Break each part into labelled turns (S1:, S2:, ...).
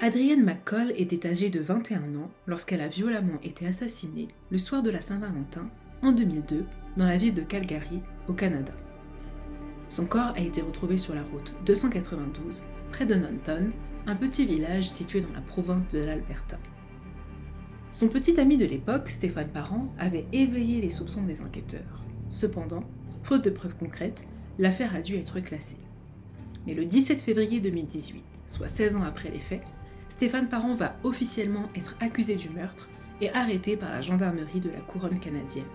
S1: Adrienne McCall était âgée de 21 ans lorsqu'elle a violemment été assassinée le soir de la Saint-Valentin, en 2002, dans la ville de Calgary, au Canada. Son corps a été retrouvé sur la route 292, près de Nanton, un petit village situé dans la province de l'Alberta. Son petit ami de l'époque, Stéphane Parent, avait éveillé les soupçons des enquêteurs. Cependant, faute de preuves concrètes, l'affaire a dû être classée. Mais le 17 février 2018, soit 16 ans après les faits, Stéphane Parent va officiellement être accusé du meurtre et arrêté par la gendarmerie de la couronne canadienne.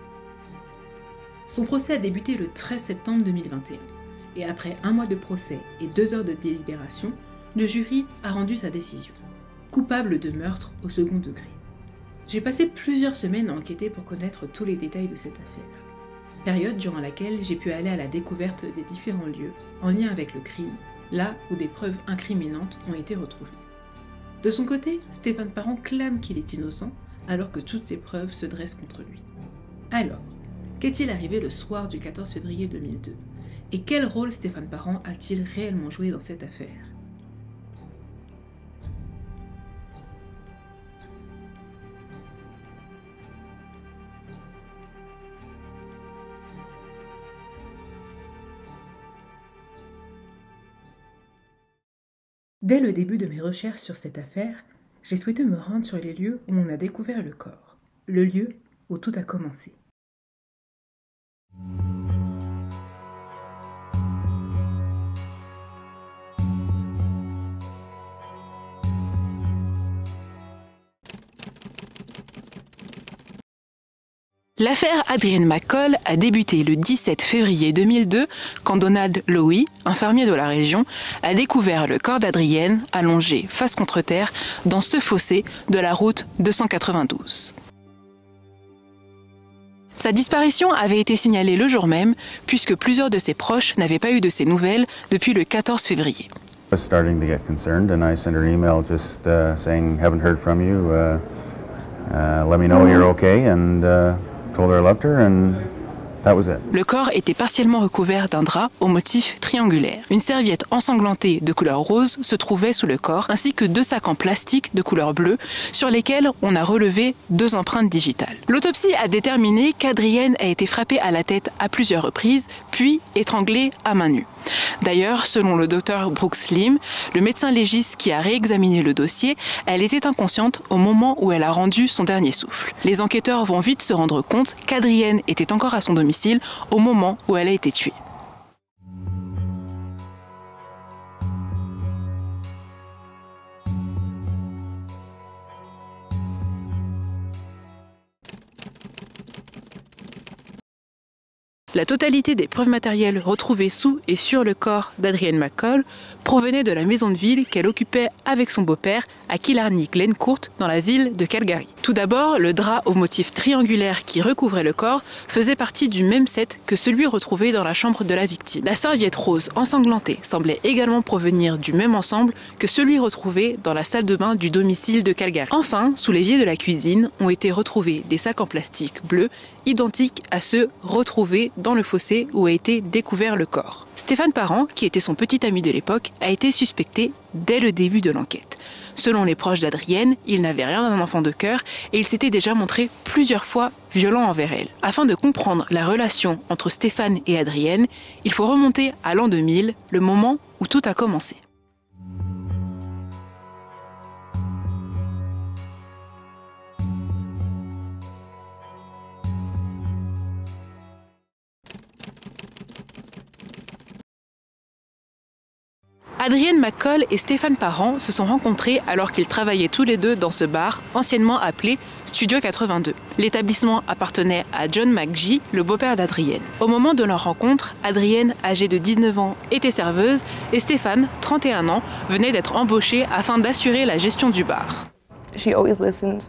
S1: Son procès a débuté le 13 septembre 2021, et après un mois de procès et 2 heures de délibération, le jury a rendu sa décision. Coupable de meurtre au second degré. J'ai passé plusieurs semaines à enquêter pour connaître tous les détails de cette affaire. Période durant laquelle j'ai pu aller à la découverte des différents lieux en lien avec le crime, là où des preuves incriminantes ont été retrouvées. De son côté, Stéphane Parent clame qu'il est innocent alors que toutes les preuves se dressent contre lui. Alors, qu'est-il arrivé le soir du 14 février 2002 ? Et quel rôle Stéphane Parent a-t-il réellement joué dans cette affaire ? Dès le début de mes recherches sur cette affaire, j'ai souhaité me rendre sur les lieux où on a découvert le corps, le lieu où tout a commencé.
S2: L'affaire Adrienne McCall a débuté le 17 février 2002 quand Donald Lowy, un fermier de la région, a découvert le corps d'Adrienne allongé face contre terre dans ce fossé de la route 292. Sa disparition avait été signalée le jour même puisque plusieurs de ses proches n'avaient pas eu de ses nouvelles depuis le 14 février.
S3: I was starting to get concerned and I sent her an email just saying, haven't heard from you, let me know you're okay, and told her I loved her, and that was it.
S2: Le corps était partiellement recouvert d'un drap au motif triangulaire. Une serviette ensanglantée de couleur rose se trouvait sous le corps, ainsi que 2 sacs en plastique de couleur bleue sur lesquels on a relevé 2 empreintes digitales. L'autopsie a déterminé qu'Adrienne a été frappée à la tête à plusieurs reprises, puis étranglée à main nue. D'ailleurs, selon le docteur Brooks Slim, le médecin légiste qui a réexaminé le dossier, elle était inconsciente au moment où elle a rendu son dernier souffle. Les enquêteurs vont vite se rendre compte qu'Adrienne était encore à son domicile au moment où elle a été tuée. La totalité des preuves matérielles retrouvées sous et sur le corps d'Adrienne McCall provenaient de la maison de ville qu'elle occupait avec son beau-père à Killarney-Glencourt dans la ville de Calgary. Tout d'abord, le drap au motif triangulaire qui recouvrait le corps faisait partie du même set que celui retrouvé dans la chambre de la victime. La serviette rose ensanglantée semblait également provenir du même ensemble que celui retrouvé dans la salle de bain du domicile de Calgary. Enfin, sous l'évier de la cuisine ont été retrouvés des sacs en plastique bleu identiques à ceux retrouvés dans le fossé où a été découvert le corps. Stéphane Parent, qui était son petit ami de l'époque, a été suspecté dès le début de l'enquête. Selon les proches d'Adrienne, il n'avait rien d'un enfant de cœur et il s'était déjà montré plusieurs fois violent envers elle. Afin de comprendre la relation entre Stéphane et Adrienne, il faut remonter à l'an 2000, le moment où tout a commencé. Adrienne McCall et Stéphane Parent se sont rencontrés alors qu'ils travaillaient tous les deux dans ce bar, anciennement appelé Studio 82. L'établissement appartenait à John McGee, le beau-père d'Adrienne. Au moment de leur rencontre, Adrienne, âgée de 19 ans, était serveuse et Stéphane, 31 ans, venait d'être embauché afin d'assurer la gestion du bar.
S4: She always listened,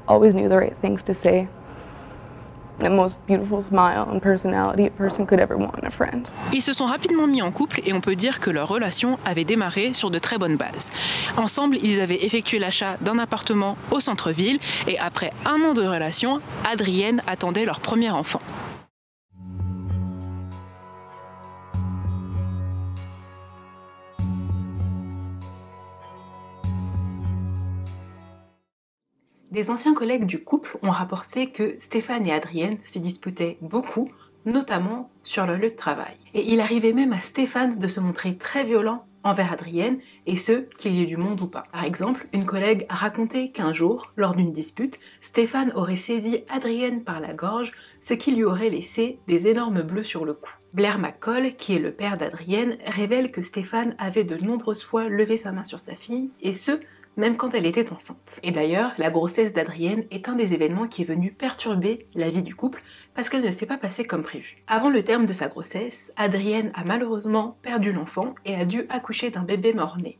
S4: always knew the right things to say. The most beautiful smile and personality a person could ever want in a friend.
S2: Ils se sont rapidement mis en couple et on peut dire que leur relation avait démarré sur de très bonnes bases. Ensemble, ils avaient effectué l'achat d'un appartement au centre-ville et après 1 an de relation, Adrienne attendait leur premier enfant.
S1: Des anciens collègues du couple ont rapporté que Stéphane et Adrienne se disputaient beaucoup, notamment sur leur lieu de travail. Et il arrivait même à Stéphane de se montrer très violent envers Adrienne, et ce, qu'il y ait du monde ou pas. Par exemple, une collègue a raconté qu'un jour, lors d'une dispute, Stéphane aurait saisi Adrienne par la gorge, ce qui lui aurait laissé des énormes bleus sur le cou. Blair McCall, qui est le père d'Adrienne, révèle que Stéphane avait de nombreuses fois levé sa main sur sa fille, et ce, même quand elle était enceinte. Et d'ailleurs, la grossesse d'Adrienne est un des événements qui est venu perturber la vie du couple parce qu'elle ne s'est pas passée comme prévu. Avant le terme de sa grossesse, Adrienne a malheureusement perdu l'enfant et a dû accoucher d'un bébé mort-né.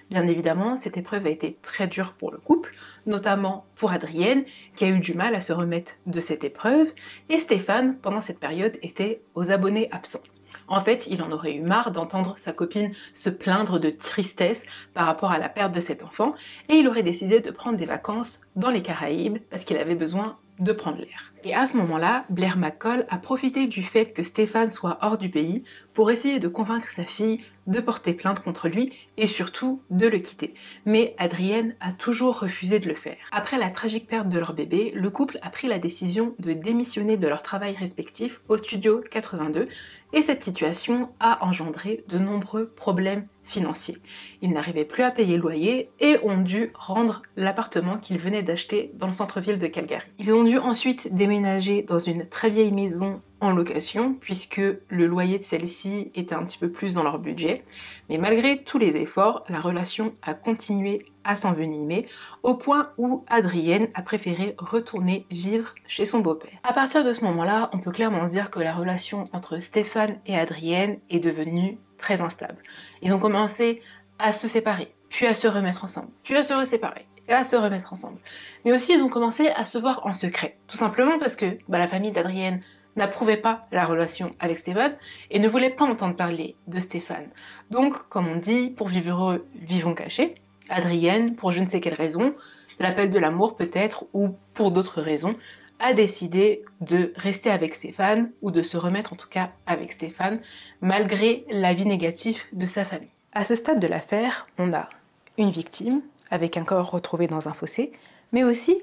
S1: Bien évidemment, cette épreuve a été très dure pour le couple, notamment pour Adrienne, qui a eu du mal à se remettre de cette épreuve, et Stéphane, pendant cette période, était aux abonnés absents. En fait, il en aurait eu marre d'entendre sa copine se plaindre de tristesse par rapport à la perte de cet enfant, et il aurait décidé de prendre des vacances dans les Caraïbes parce qu'il avait besoin de prendre l'air. Et à ce moment-là, Blair McCall a profité du fait que Stéphane soit hors du pays pour essayer de convaincre sa fille de porter plainte contre lui et surtout de le quitter. Mais Adrienne a toujours refusé de le faire. Après la tragique perte de leur bébé, le couple a pris la décision de démissionner de leur travail respectif au Studio 82 et cette situation a engendré de nombreux problèmes financiers. Ils n'arrivaient plus à payer le loyer et ont dû rendre l'appartement qu'ils venaient d'acheter dans le centre-ville de Calgary. Ils ont dû ensuite déménager dans une très vieille maison en location puisque le loyer de celle-ci était un petit peu plus dans leur budget. Mais malgré tous les efforts, la relation a continué à s'envenimer au point où Adrienne a préféré retourner vivre chez son beau-père. À partir de ce moment-là, on peut clairement dire que la relation entre Stéphane et Adrienne est devenue très instable. Ils ont commencé à se séparer, puis à se remettre ensemble, puis à se reséparer et à se remettre ensemble. Mais aussi, ils ont commencé à se voir en secret, tout simplement parce que la famille d'Adrienne n'approuvait pas la relation avec Stéphane et ne voulait pas entendre parler de Stéphane. Donc, comme on dit, pour vivre heureux, vivons cachés. Adrienne, pour je ne sais quelle raison, l'appel de l'amour peut-être, ou pour d'autres raisons, a décidé de rester avec Stéphane, ou de se remettre en tout cas avec Stéphane, malgré l'avis négatif de sa famille. À ce stade de l'affaire, on a une victime, avec un corps retrouvé dans un fossé, mais aussi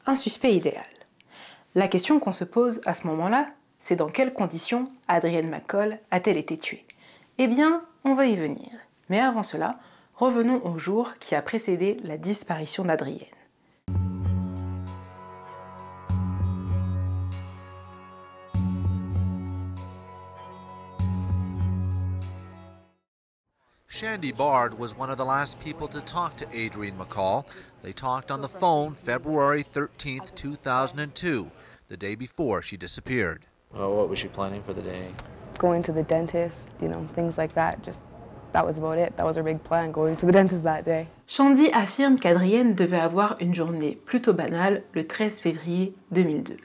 S1: un suspect idéal. La question qu'on se pose à ce moment-là, c'est dans quelles conditions Adrienne McCall a-t-elle été tuée? Eh bien, on va y venir. Mais avant cela, revenons au jour qui a précédé la disparition d'Adrienne.
S5: Shandy Bard was one of the last people to talk to Adrienne McCall. They talked on the phone February 13th, 2002, the day before she disappeared.
S6: Well, what was she planning for the day?
S4: Going to the dentist, things like that. Just that was about it. That was her big plan, going to the dentist that day.
S1: Shandy affirme qu'Adrienne devait avoir une journée plutôt banale le 13 février 2002.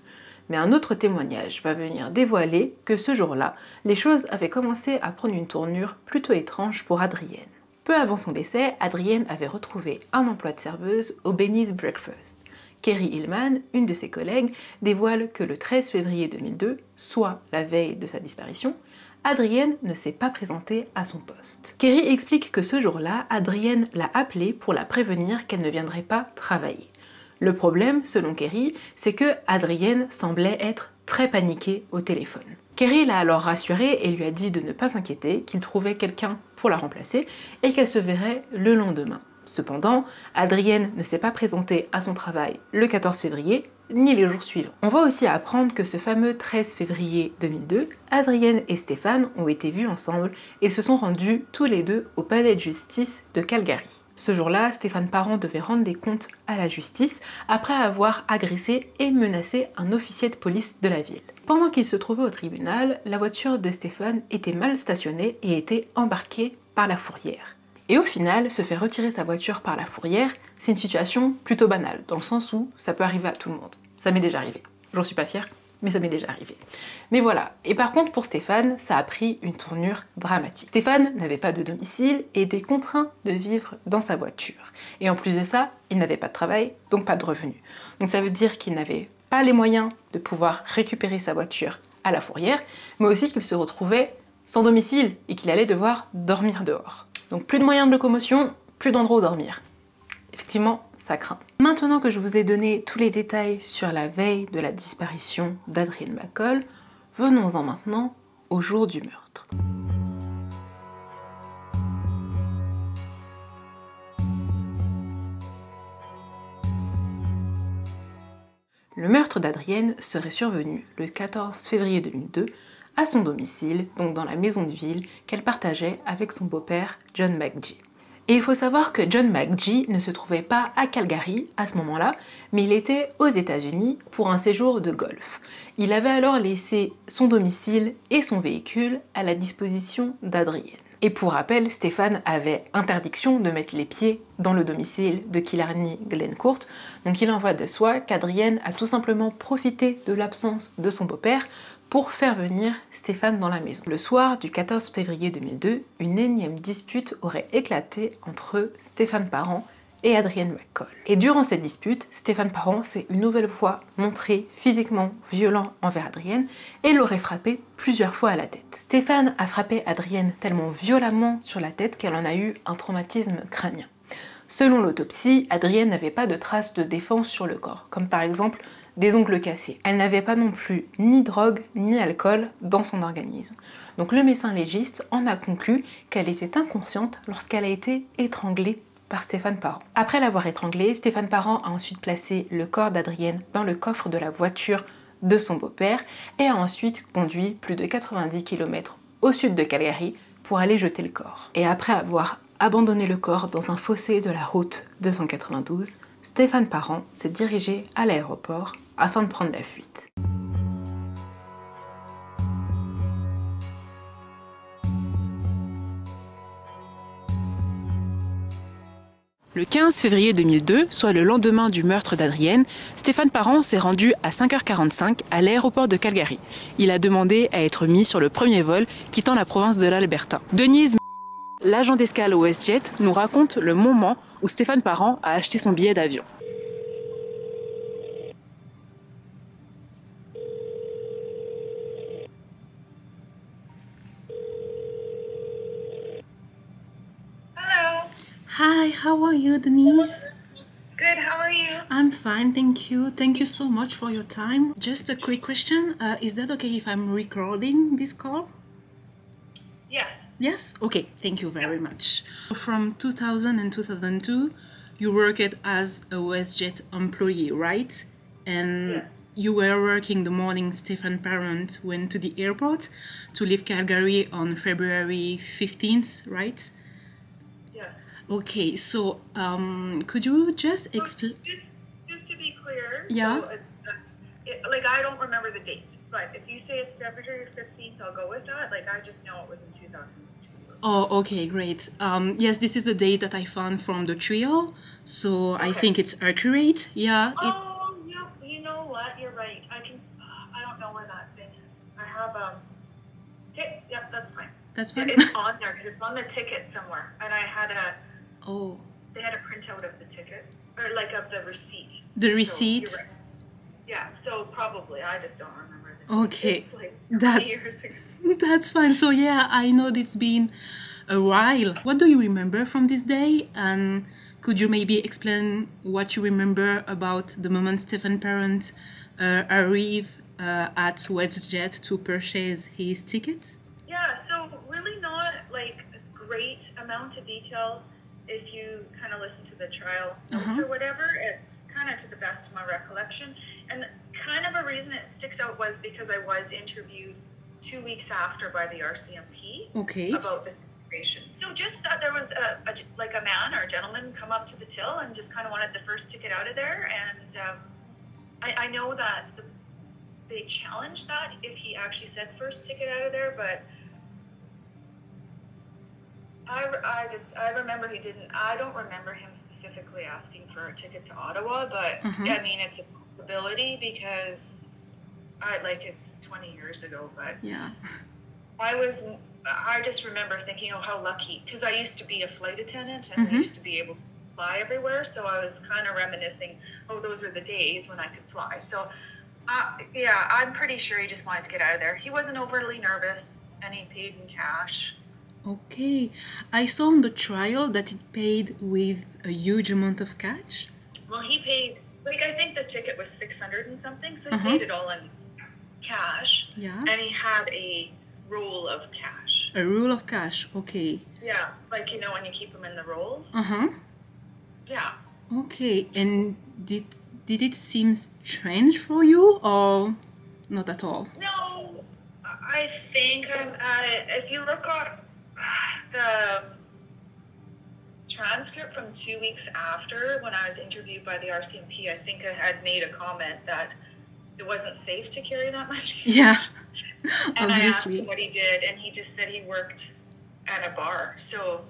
S1: Mais un autre témoignage va venir dévoiler que ce jour-là, les choses avaient commencé à prendre une tournure plutôt étrange pour Adrienne. Peu avant son décès, Adrienne avait retrouvé un emploi de serveuse au Benny's Breakfast. Kerry Hillman, une de ses collègues, dévoile que le 13 février 2002, soit la veille de sa disparition, Adrienne ne s'est pas présentée à son poste. Kerry explique que ce jour-là, Adrienne l'a appelée pour la prévenir qu'elle ne viendrait pas travailler. Le problème, selon Kerry, c'est que Adrienne semblait être très paniquée au téléphone. Kerry l'a alors rassurée et lui a dit de ne pas s'inquiéter, qu'il trouvait quelqu'un pour la remplacer et qu'elle se verrait le lendemain. Cependant, Adrienne ne s'est pas présentée à son travail le 14 février, ni les jours suivants. On va aussi apprendre que ce fameux 13 février 2002, Adrienne et Stéphane ont été vus ensemble et se sont rendus tous les deux au palais de justice de Calgary. Ce jour-là, Stéphane Parent devait rendre des comptes à la justice après avoir agressé et menacé un officier de police de la ville. Pendant qu'il se trouvait au tribunal, la voiture de Stéphane était mal stationnée et était embarquée par la fourrière. Et au final, se faire retirer sa voiture par la fourrière, c'est une situation plutôt banale, dans le sens où ça peut arriver à tout le monde. Ça m'est déjà arrivé. J'en suis pas fière, mais ça m'est déjà arrivé. Mais voilà. Et par contre, pour Stéphane, ça a pris une tournure dramatique. Stéphane n'avait pas de domicile et était contraint de vivre dans sa voiture. Et en plus de ça, il n'avait pas de travail, donc pas de revenus. Donc ça veut dire qu'il n'avait pas les moyens de pouvoir récupérer sa voiture à la fourrière, mais aussi qu'il se retrouvait sans domicile et qu'il allait devoir dormir dehors. Donc plus de moyens de locomotion, plus d'endroits où dormir. Effectivement,
S2: ça craint. Maintenant que je vous ai donné tous les détails sur la veille de la disparition d'Adrienne McCall, venons-en maintenant au jour du meurtre. Le meurtre d'Adrienne serait survenu le 14 février 2002 à son domicile, donc dans la maison de ville qu'elle partageait avec son beau-père John McGee. Et il faut savoir que John McGee ne se trouvait pas à Calgary à ce moment-là, mais il était aux États-Unis pour un séjour de golf. Il avait alors laissé son domicile et son véhicule à la disposition d'Adrienne. Et pour rappel, Stéphane avait interdiction de mettre les pieds dans le domicile de Killarney Glencourt, donc il en va de soi qu'Adrienne a tout simplement profité de l'absence de son beau-père pour faire venir Stéphane dans la maison. Le soir du 14 février 2002, une énième dispute aurait éclaté entre Stéphane Parent et Adrienne McCall. Et durant cette dispute, Stéphane Parent s'est une nouvelle fois montré physiquement violent envers Adrienne et l'aurait frappé plusieurs fois à la tête. Stéphane a frappé Adrienne tellement violemment sur la tête qu'elle en a eu un traumatisme crânien. Selon l'autopsie, Adrienne n'avait pas de traces de défense sur le corps, comme par exemple des ongles cassés. Elle n'avait pas non plus ni drogue ni alcool dans son organisme. Donc le médecin légiste en a conclu qu'elle était inconsciente lorsqu'elle a été étranglée par Stéphane Parent. Après l'avoir étranglée, Stéphane Parent a ensuite placé le corps d'Adrienne dans le coffre de la voiture de son beau-père et a ensuite conduit plus de 90 km au sud de Calgary pour aller jeter le corps. Et après avoir abandonné le corps dans un fossé de la route 292, Stéphane Parent s'est dirigé à l'aéroport afin de prendre la fuite. Le 15 février 2002, soit le lendemain du meurtre d'Adrienne, Stéphane Parent s'est rendu à 5h45 à l'aéroport de Calgary. Il a demandé à être mis sur le premier vol quittant la province de l'Alberta. Denise, l'agent d'escale au WestJet, nous raconte le moment où Stéphane Parent a acheté son billet d'avion.
S1: Hi, how are you, Denise?
S7: Good, how are you?
S1: I'm fine, thank you. Thank you so much for your time. Just a quick question. Is that okay if I'm recording this call?
S7: Yes.
S1: Yes? Okay, thank you very much. From 2000 and 2002, you worked as a WestJet employee, right? And
S7: Yes.
S1: you were working the morning Stéphane Parent went to the airport to leave Calgary on February 15th, right?
S7: Yes.
S1: Okay, so could you just explain?
S7: Just to be clear,
S1: Yeah.
S7: so it's, like I don't remember the date, but if you say it's February 15th, I'll go with that. Like I just know it was in 2002.
S1: Oh, okay, great. Yes, this is a date that I found from the trial, so I think it's accurate. Yeah.
S7: Oh, yeah. You know what? You're right. I don't know where that thing is. I have okay, yep, that's fine.
S1: That's fine.
S7: It's on there because it's on the ticket somewhere, and I had
S1: Oh,
S7: they had a printout of the ticket or like of the receipt.
S1: the
S7: So
S1: receipt.
S7: you're right. Yeah, so probably I just don't remember the
S1: Okay,
S7: It's like
S1: that-
S7: 20 years ago.
S1: That's fine. So yeah, I know it's been a while. What do you remember from this day? And could you maybe explain what you remember about the moment Stéphane Parent arrived at WestJet to purchase his ticket?
S7: Yeah, so really not like a great amount of detail if you kind of listen to the trial notes or whatever. It's kind of to the best of my recollection. And kind of a reason it sticks out was because I was interviewed 2 weeks after by the RCMP
S1: Okay.
S7: about this situation. So just that there was like a man or a gentleman come up to the till and just kind of wanted the first ticket out of there. And I know that they challenged that if he actually said first ticket out of there, but I remember he didn't. I don't remember him specifically asking for a ticket to Ottawa, but I mean it's a possibility because it's 20 years ago, but
S1: Yeah.
S7: I just remember thinking, oh, how lucky, because I used to be a flight attendant and I used to be able to fly everywhere, so I was kind of reminiscing, oh, those were the days when I could fly. So yeah, I'm pretty sure he just wanted to get out of there. He wasn't overly nervous and he paid in cash.
S1: Okay. I saw on the trial that it paid with a huge amount of cash.
S7: Well, he paid, like, I think the ticket was 600 and something, so he paid it all in cash.
S1: Yeah.
S7: And he had a roll of cash.
S1: A roll of cash, okay.
S7: Yeah, like, you know, when you keep them in the rolls.
S1: Uh-huh.
S7: Yeah.
S1: Okay, and did it seem strange for you or not at all?
S7: No, I think if you look at the transcript from 2 weeks after when I was interviewed by the RCMP, I think I had made a comment that it wasn't safe to carry that much cash.
S1: Yeah,
S7: and I asked
S1: obviously.
S7: him what he did, and he just said he worked at a bar. So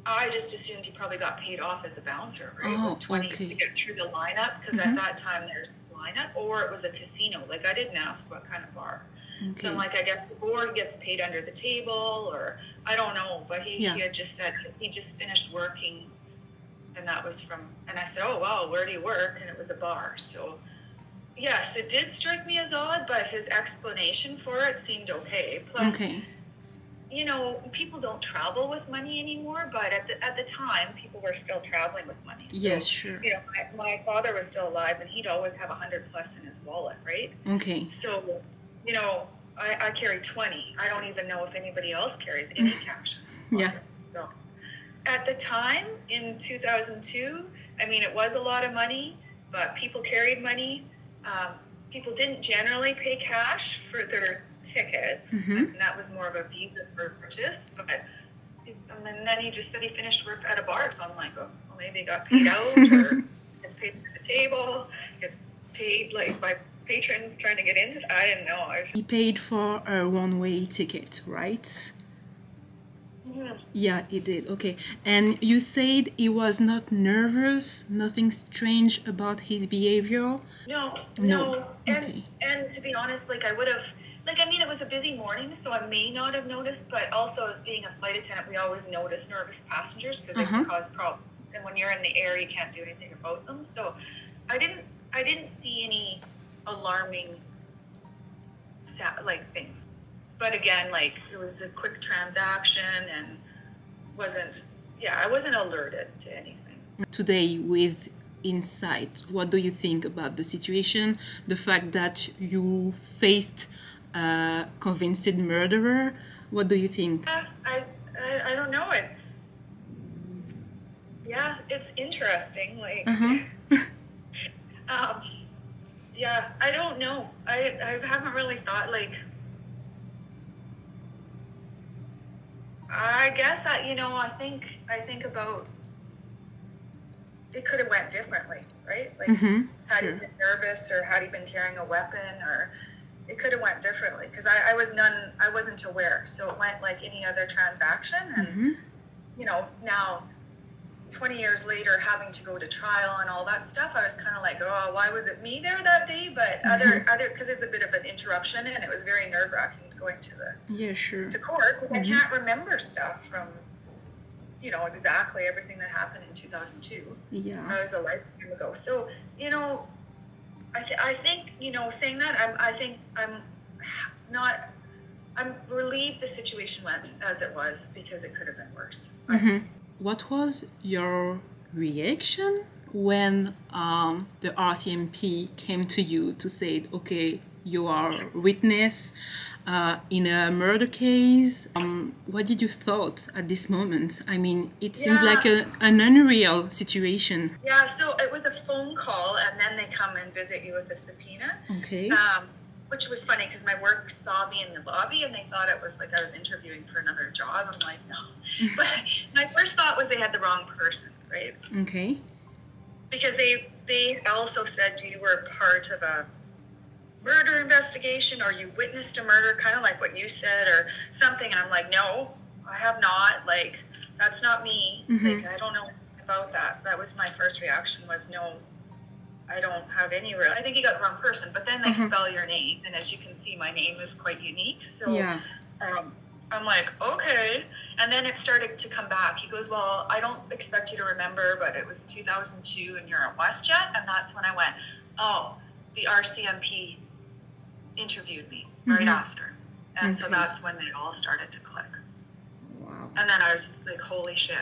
S7: I just assumed he probably got paid off as a bouncer, right?
S1: Oh,
S7: With 20s
S1: okay.
S7: to get through the lineup, because at that time there's a lineup, or it was a casino. Like, I didn't ask what kind of bar. So I'm like, I guess the board gets paid under the table, or I don't know. But he had just said he just finished working, and that was from, and I said, oh, wow, where do you work? And it was a bar. So yes, it did strike me as odd, but his explanation for it seemed okay. Plus, you know, people don't travel with money anymore, but at the time, people were still traveling with money. So,
S1: yes, sure.
S7: You know, my father was still alive, and he'd always have 100 plus in his wallet, right?
S1: Okay.
S7: So, you know, I carry 20. I don't even know if anybody else carries any cash.
S1: Yeah.
S7: So, at the time in 2002, I mean, it was a lot of money, but people carried money. People didn't generally pay cash for their tickets, and that was more of a Visa purchase. But and then he just said he finished work at a bar, so I'm like, oh, well, maybe he got paid out, or gets paid at the table, gets paid like by patrons trying to get in. I didn't know.
S1: He paid for a one-way ticket, right? Yeah, he did. Okay. And you said he was not nervous, nothing strange about his behavior?
S7: No.
S1: Okay.
S7: And to be honest, like, I would have, like, I mean, it was a busy morning, so I may not have noticed, but also as being a flight attendant, we always notice nervous passengers because it can cause problems. And when you're in the air, you can't do anything about them. So I didn't see any alarming, like, things. But again, like, it was a quick transaction and I wasn't alerted to anything.
S1: Today, with insight, what do you think about the situation? The fact that you faced a convinced murderer? What do you think?
S7: I don't know. It's interesting. Like, I don't know. I haven't really thought, like, I guess I think about it could have went differently, right? Like, had he been nervous, or had he been carrying a weapon, or it could have went differently, because I wasn't aware. So it went like any other transaction, and you know, now 20 years later, having to go to trial and all that stuff, I was kind of like, oh, why was it me there that day? But other because it's a bit of an interruption, and it was very nerve-wracking going to to court, because I can't remember stuff from, you know, exactly everything that happened in 2002.
S1: Yeah,
S7: that was a lifetime ago. So, you know, I think, you know, saying that, I'm relieved the situation went as it was, because it could have been worse.
S1: What was your reaction when the RCMP came to you to say, okay, you are a witness in a murder case? What did you thought at this moment? I mean, it seems like an unreal situation.
S7: Yeah, so it was a phone call, and then they come and visit you with a subpoena.
S1: Okay.
S7: Which was funny, because my work saw me in the lobby, and they thought it was like I was interviewing for another job. I'm like, no. But my first thought was they had the wrong person, right?
S1: Okay.
S7: Because they also said you were part of a murder investigation, or you witnessed a murder, kind of like what you said, or something. And I'm like, no, I have not. Like, that's not me. Like, I don't know about that. That was my first reaction, was no, I don't have any real. I think you got the wrong person. But then they spell your name, and as you can see, my name is quite unique. So I'm like, okay. And then it started to come back. He goes, well, I don't expect you to remember, but it was 2002, and you're at WestJet. And that's when I went, oh, the RCMP interviewed me right after. And so that's when it all started to click.
S1: Wow.
S7: And then I was just like, holy shit.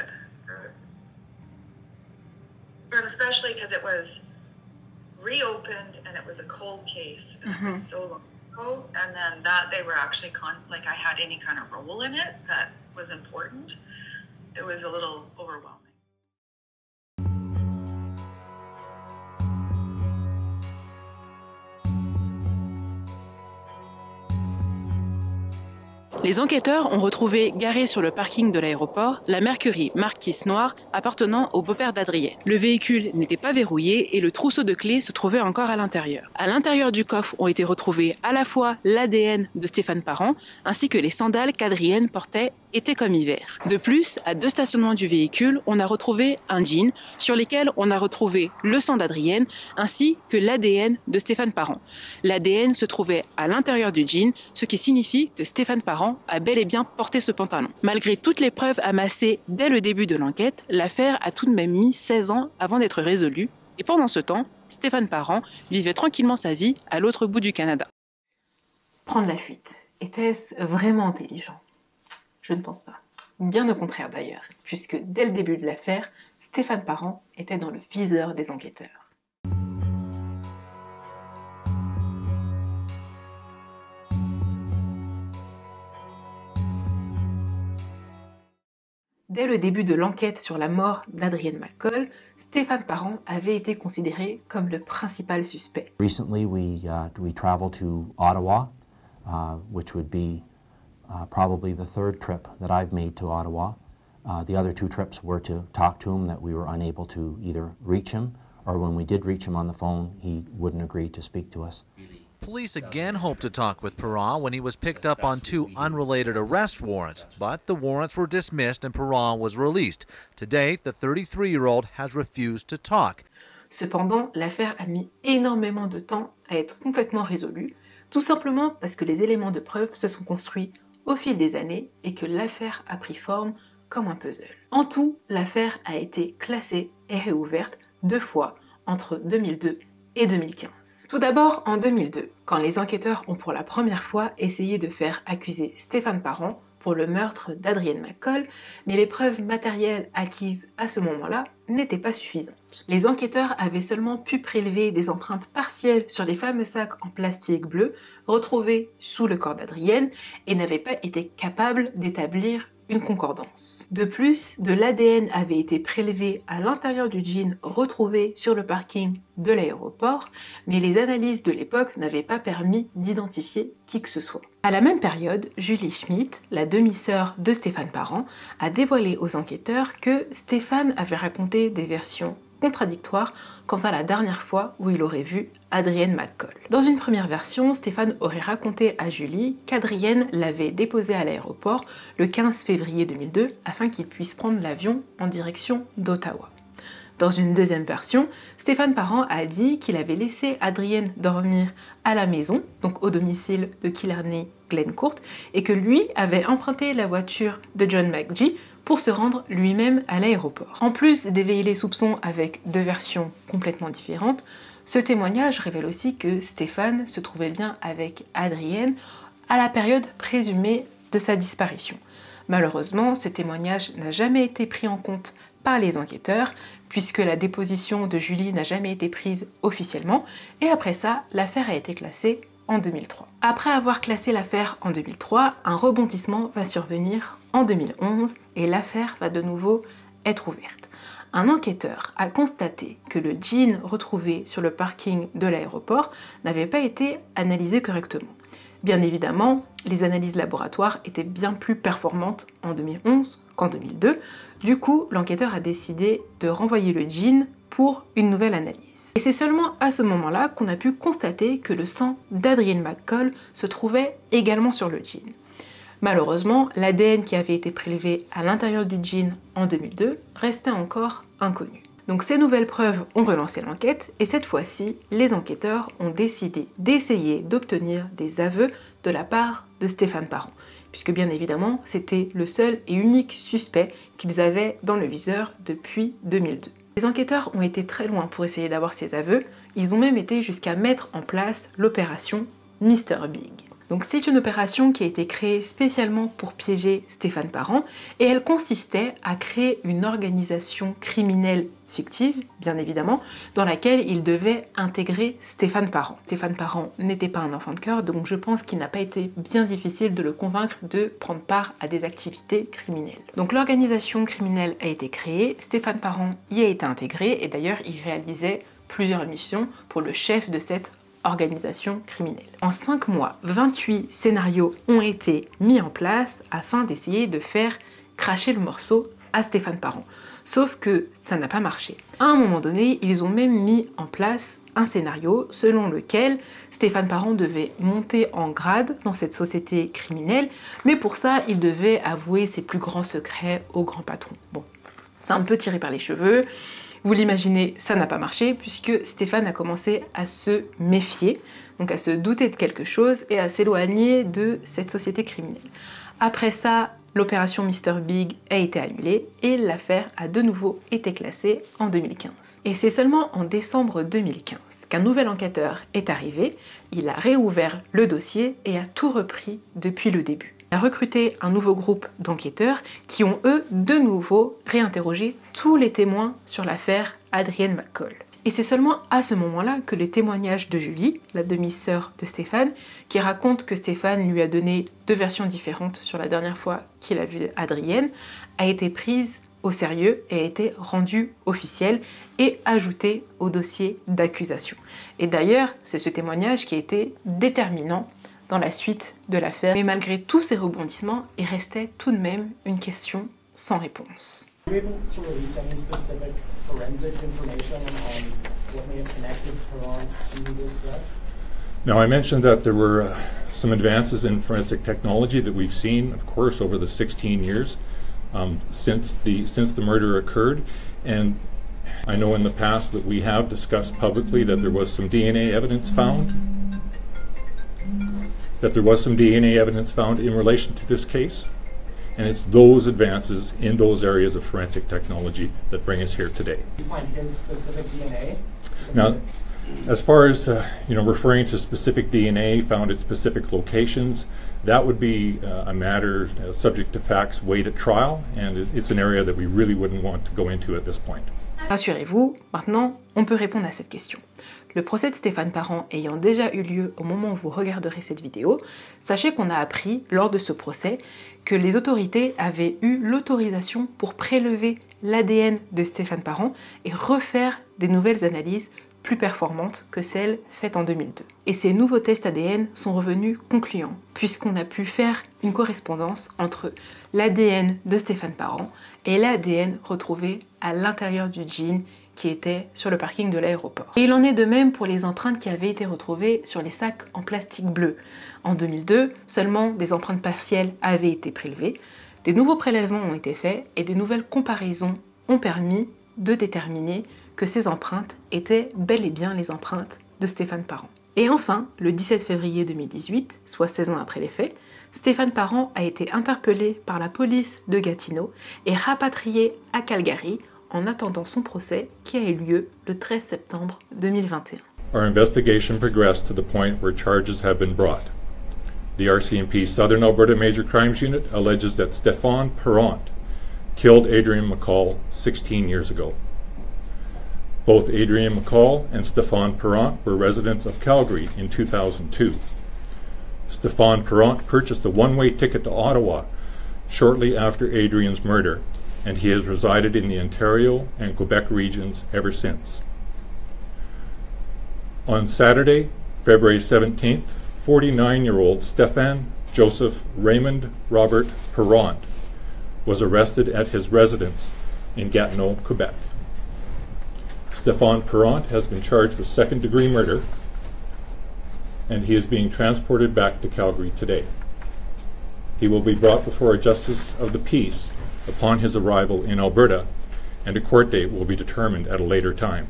S7: and especially because it was reopened and it was a cold case and it was so long ago, and then that they were actually like I had any kind of role in it that was important. It was a little overwhelming.
S2: Les enquêteurs ont retrouvé garée sur le parking de l'aéroport la Mercury Marquis noire appartenant au beau-père d'Adrienne. Le véhicule n'était pas verrouillé et le trousseau de clés se trouvait encore à l'intérieur. À l'intérieur du coffre ont été retrouvés à la fois l'ADN de Stéphane Parent ainsi que les sandales qu'Adrienne portait été comme hiver. De plus, à 2 stationnements du véhicule, on a retrouvé un jean sur lesquels on a retrouvé le sang d'Adrienne ainsi que l'ADN de Stéphane Parent. L'ADN se trouvait à l'intérieur du jean, ce qui signifie que Stéphane Parent a bel et bien porté ce pantalon. Malgré toutes les preuves amassées dès le début de l'enquête, l'affaire a tout de même mis 16 ans avant d'être résolue. Et pendant ce temps, Stéphane Parent vivait tranquillement sa vie à l'autre bout du Canada.
S1: Prendre la fuite, était-ce vraiment intelligent? Je ne pense pas. Bien au contraire d'ailleurs, puisque dès le début de l'affaire, Stéphane Parent était dans le viseur des enquêteurs. Dès le début de l'enquête sur la mort d'Adrienne McCall, Stéphane Parent avait été considéré comme le principal suspect.
S8: Recently, we traveled to Ottawa, which would be probably the 3rd trip that I've made to Ottawa. The other 2 trips were to talk to him, that we were unable to either reach him, or when we did reach him on the phone, he wouldn't agree to speak to us.
S5: Police again hoped to talk with Parent when he was picked up on 2 unrelated arrest warrants, but the warrants were dismissed and Parent was released. To date, the 33-year-old has refused to talk.
S1: Cependant, l'affaire a mis énormément de temps à être complètement résolue, tout simplement parce que les éléments de preuve se sont construits au fil des années et que l'affaire a pris forme comme un puzzle. En tout, l'affaire a été classée et réouverte 2 fois entre 2002 et 2015. Tout d'abord en 2002, quand les enquêteurs ont pour la première fois essayé de faire accuser Stéphane Parent pour le meurtre d'Adrienne McCall, mais les preuves matérielles acquises à ce moment-là n'étaient pas suffisantes. Les enquêteurs avaient seulement pu prélever des empreintes partielles sur les fameux sacs en plastique bleu retrouvés sous le corps d'Adrienne et n'avaient pas été capables d'établir une concordance. De plus, de l'ADN avait été prélevé à l'intérieur du jean retrouvé sur le parking de l'aéroport, mais les analyses de l'époque n'avaient pas permis d'identifier qui que ce soit. À la même période, Julie Schmidt, la demi-sœur de Stéphane Parent, a dévoilé aux enquêteurs que Stéphane avait raconté des versions contradictoires quant à la dernière fois où il aurait vu Adrienne McCall. Dans une première version, Stéphane aurait raconté à Julie qu'Adrienne l'avait déposé à l'aéroport le 15 février 2002 afin qu'il puisse prendre l'avion en direction d'Ottawa. Dans une deuxième version, Stéphane Parent a dit qu'il avait laissé Adrienne dormir à la maison, donc au domicile de Killarney Glencourt, et que lui avait emprunté la voiture de John McGee pour se rendre lui-même à l'aéroport. En plus d'éveiller les soupçons avec 2 versions complètement différentes, ce témoignage révèle aussi que Stéphane se trouvait bien avec Adrienne à la période présumée de sa disparition. Malheureusement, ce témoignage n'a jamais été pris en compte par les enquêteurs, puisque la déposition de Julie n'a jamais été prise officiellement, et après ça, l'affaire a été classée en 2003. Après avoir classé l'affaire en 2003, un rebondissement va survenir en 2011 et l'affaire va de nouveau être ouverte. Un enquêteur a constaté que le jean retrouvé sur le parking de l'aéroport n'avait pas été analysé correctement. Bien évidemment, les analyses laboratoires étaient bien plus performantes en 2011 qu'en 2002. Du coup, l'enquêteur a décidé de renvoyer le jean pour une nouvelle analyse. Et c'est seulement à ce moment-là qu'on a pu constater que le sang d'Adrienne McCall se trouvait également sur le jean. Malheureusement, l'ADN qui avait été prélevé à l'intérieur du jean en 2002 restait encore inconnu. Donc ces nouvelles preuves ont relancé l'enquête et cette fois-ci, les enquêteurs ont décidé d'essayer d'obtenir des aveux de la part de Stéphane Parent, puisque bien évidemment, c'était le seul et unique suspect qu'ils avaient dans le viseur depuis 2002. Les enquêteurs ont été très loin pour essayer d'avoir ces aveux, ils ont même été jusqu'à mettre en place l'opération Mr Big. Donc c'est une opération qui a été créée spécialement pour piéger Stéphane Parent et elle consistait à créer une organisation criminelle
S2: fictive, bien évidemment, dans laquelle il devait intégrer Stéphane Parent. Stéphane Parent n'était pas un enfant de cœur, donc je pense qu'il n'a pas été bien difficile de le convaincre de prendre part à des activités criminelles. Donc l'organisation criminelle a été créée, Stéphane Parent y a été intégré, et d'ailleurs il réalisait plusieurs missions pour le chef de cette organisation criminelle. En 5 mois, 28 scénarios ont été mis en place afin d'essayer de faire cracher le morceau à Stéphane Parent. Sauf que ça n'a pas marché. À un moment donné, ils ont même mis en place un scénario selon lequel Stéphane Parent devait monter en grade dans cette société criminelle, mais pour ça, il devait avouer ses plus grands secrets au grand patron. Bon, c'est un peu tiré par les cheveux. Vous l'imaginez, ça n'a pas marché puisque Stéphane a commencé à se méfier, donc à se douter de quelque chose et à s'éloigner de cette société criminelle. Après ça, l'opération Mr Big a été annulée et l'affaire a de nouveau été classée en 2015. Et c'est seulement en décembre 2015 qu'un nouvel enquêteur est arrivé, il a réouvert le dossier et a tout repris depuis le début. Il a recruté un nouveau groupe d'enquêteurs qui ont, eux, de nouveau réinterrogé tous les témoins sur l'affaire Adrienne McCall. Et c'est seulement à ce moment-là que les témoignages de Julie, la demi-sœur de Stéphane, qui raconte que Stéphane lui a donné 2 versions différentes sur la dernière fois qu'il a vu Adrienne, a été prise au sérieux et a été rendue officielle et ajoutée au dossier d'accusation. Et d'ailleurs, c'est ce témoignage qui a été déterminant dans la suite de l'affaire. Mais malgré tous ces rebondissements, il restait tout de même une question sans réponse.
S9: Now, I mentioned that there were some advances in forensic technology that we've seen, of course, over the 16 years since the murder occurred. And I know in the past that we have discussed publicly that there was some DNA evidence found. In relation to this case. And it's those advances in those areas of forensic technology that bring us here today.
S10: Did you find his specific DNA?
S9: Now, as far as referring to specific DNA found at specific locations, that would be a matter subject to facts weighed at trial, and it's an area that we really wouldn't want to go into at this point.
S2: Rassurez-vous, maintenant, on peut répondre à cette question. Le procès de Stéphane Parent ayant déjà eu lieu au moment où vous regarderez cette vidéo, sachez qu'on a appris, lors de ce procès, que les autorités avaient eu l'autorisation pour prélever l'ADN de Stéphane Parent et refaire des nouvelles analyses plus performantes que celles faites en 2002. Et ces nouveaux tests ADN sont revenus concluants, puisqu'on a pu faire une correspondance entre l'ADN de Stéphane Parent et l'ADN retrouvé à l'intérieur du jean qui était sur le parking de l'aéroport. Et il en est de même pour les empreintes qui avaient été retrouvées sur les sacs en plastique bleu. En 2002, seulement des empreintes partielles avaient été prélevées, des nouveaux prélèvements ont été faits et des nouvelles comparaisons ont permis de déterminer que ces empreintes étaient bel et bien les empreintes de Stéphane Parent. Et enfin, le 17 février 2018, soit 16 ans après les faits, Stéphane Parent a été interpellé par la police de Gatineau et rapatrié à Calgary en attendant son procès qui a eu lieu le 13 septembre 2021.
S9: Our investigation progressed to the point where charges have been brought. The RCMP Southern Alberta Major Crimes Unit alleges that Stéphane Parent killed Adrienne McCall 16 years ago. Both Adrienne McCall and Stéphane Parent were residents of Calgary in 2002. Stéphane Parent purchased a one-way ticket to Ottawa shortly after Adrienne's murder, and he has resided in the Ontario and Quebec regions ever since. On Saturday, February 17th, 49-year-old Stéphane Joseph Raymond Robert Parent was arrested at his residence in Gatineau, Quebec. Stéphane Parent has been charged with second-degree murder, and he is being transported back to Calgary today. He will be brought before a justice of the peace upon his arrival in Alberta, and a court date will be determined at a later time.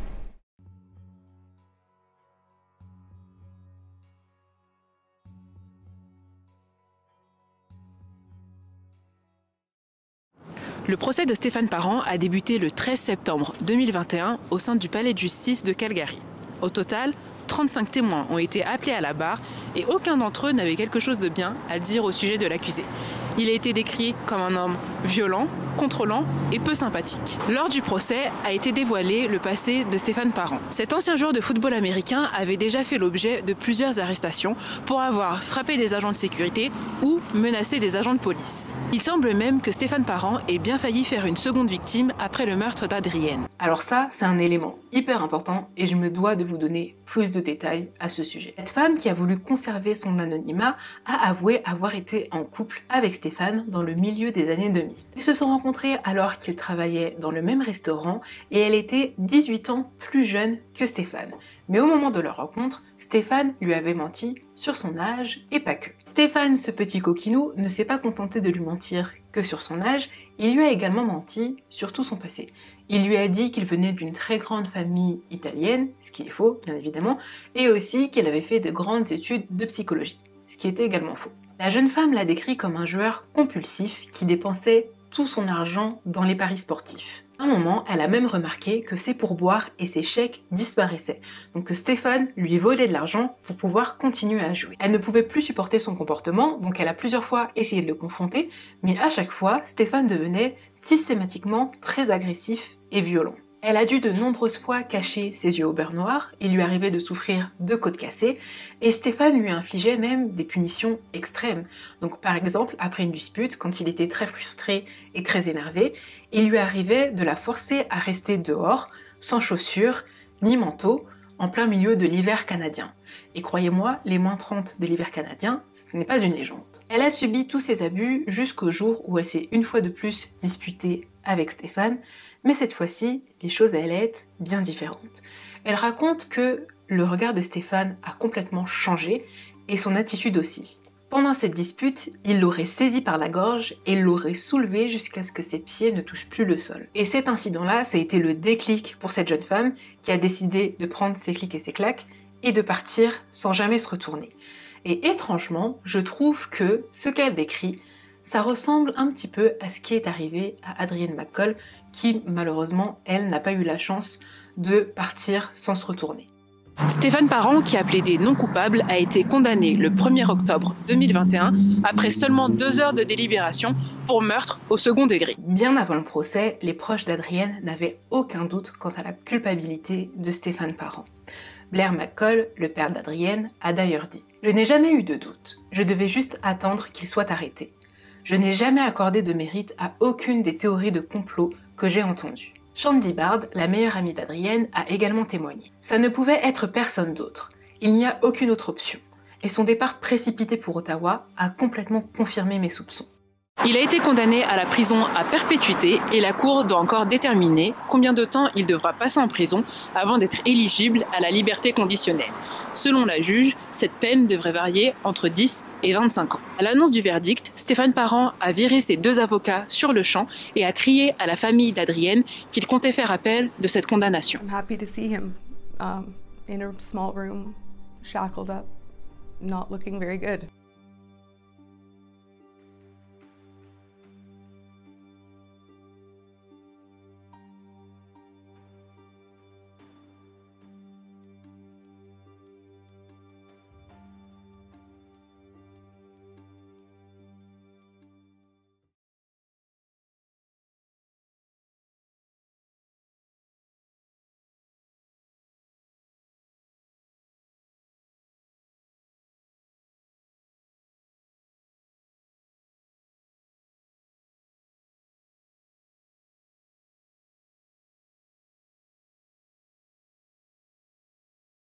S2: Le procès de Stéphane Parent a débuté le 13 septembre 2021 au sein du palais de justice de Calgary. Au total, 35 témoins ont été appelés à la barre et aucun d'entre eux n'avait quelque chose de bien à dire au sujet de l'accusé. Il a été décrit comme un homme violent, contrôlant et peu sympathique. Lors du procès a été dévoilé le passé de Stéphane Parent. Cet ancien joueur de football américain avait déjà fait l'objet de plusieurs arrestations pour avoir frappé des agents de sécurité ou menacé des agents de police. Il semble même que Stéphane Parent ait bien failli faire une seconde victime après le meurtre d'Adrienne.
S1: Alors ça, c'est un élément hyper important et je me dois de vous donner plus de détails à ce sujet. Cette femme qui a voulu conserver son anonymat a avoué avoir été en couple avec Stéphane dans le milieu des années 2000. Ils se sont rencontrés alors qu'ils travaillaient dans le même restaurant et elle était 18 ans plus jeune que Stéphane. Mais au moment de leur rencontre, Stéphane lui avait menti sur son âge et pas que. Stéphane, ce petit coquinou, ne s'est pas contenté de lui mentir que sur son âge, il lui a également menti sur tout son passé. Il lui a dit qu'il venait d'une très grande famille italienne, ce qui est faux, bien évidemment, et aussi qu'il avait fait de grandes études de psychologie, ce qui était également faux. La jeune femme l'a décrit comme un joueur compulsif qui dépensait tout son argent dans les paris sportifs. À un moment, elle a même remarqué que ses pourboires et ses chèques disparaissaient, donc que Stéphane lui volait de l'argent pour pouvoir continuer à jouer. Elle ne pouvait plus supporter son comportement, donc elle a plusieurs fois essayé de le confronter, mais à chaque fois, Stéphane devenait systématiquement très agressif et violent. Elle a dû de nombreuses fois cacher ses yeux au beurre noir, il lui arrivait de souffrir de côtes cassées, et Stéphane lui infligeait même des punitions extrêmes. Donc par exemple, après une dispute, quand il était très frustré et très énervé, il lui arrivait de la forcer à rester dehors, sans chaussures, ni manteau, en plein milieu de l'hiver canadien. Et croyez-moi, les moins 30 de l'hiver canadien, ce n'est pas une légende. Elle a subi tous ces abus jusqu'au jour où elle s'est une fois de plus disputée avec Stéphane, mais cette fois-ci, les choses allaient être bien différentes. Elle raconte que le regard de Stéphane a complètement changé et son attitude aussi. Pendant cette dispute, il l'aurait saisi par la gorge et l'aurait soulevé jusqu'à ce que ses pieds ne touchent plus le sol. Et cet incident-là, ça a été le déclic pour cette jeune femme qui a décidé de prendre ses clics et ses claques et de partir sans jamais se retourner. Et étrangement, je trouve que ce qu'elle décrit, ça ressemble un petit peu à ce qui est arrivé à Adrienne McCall, qui malheureusement, elle n'a pas eu la chance de partir sans se retourner.
S2: Stéphane Parent, qui a plaidé non coupable, a été condamné le 1er octobre 2021 après seulement 2 heures de délibération pour meurtre au second degré.
S1: Bien avant le procès, les proches d'Adrienne n'avaient aucun doute quant à la culpabilité de Stéphane Parent. Blair McCall, le père d'Adrienne, a d'ailleurs dit « Je n'ai jamais eu de doute, je devais juste attendre qu'il soit arrêté. Je n'ai jamais accordé de mérite à aucune des théories de complot que j'ai entendues. » Shandy Bard, la meilleure amie d'Adrienne, a également témoigné. Ça ne pouvait être personne d'autre. Il n'y a aucune autre option. Et son départ précipité pour Ottawa a complètement confirmé mes soupçons.
S2: Il a été condamné à la prison à perpétuité et la Cour doit encore déterminer combien de temps il devra passer en prison avant d'être éligible à la liberté conditionnelle. Selon la juge, cette peine devrait varier entre 10 et 25 ans. À l'annonce du verdict, Stéphane Parent a viré ses 2 avocats sur le champ et a crié à la famille d'Adrienne qu'il comptait faire appel de cette condamnation.
S4: I'm happy to see him in a small room, shackled up, not looking very good.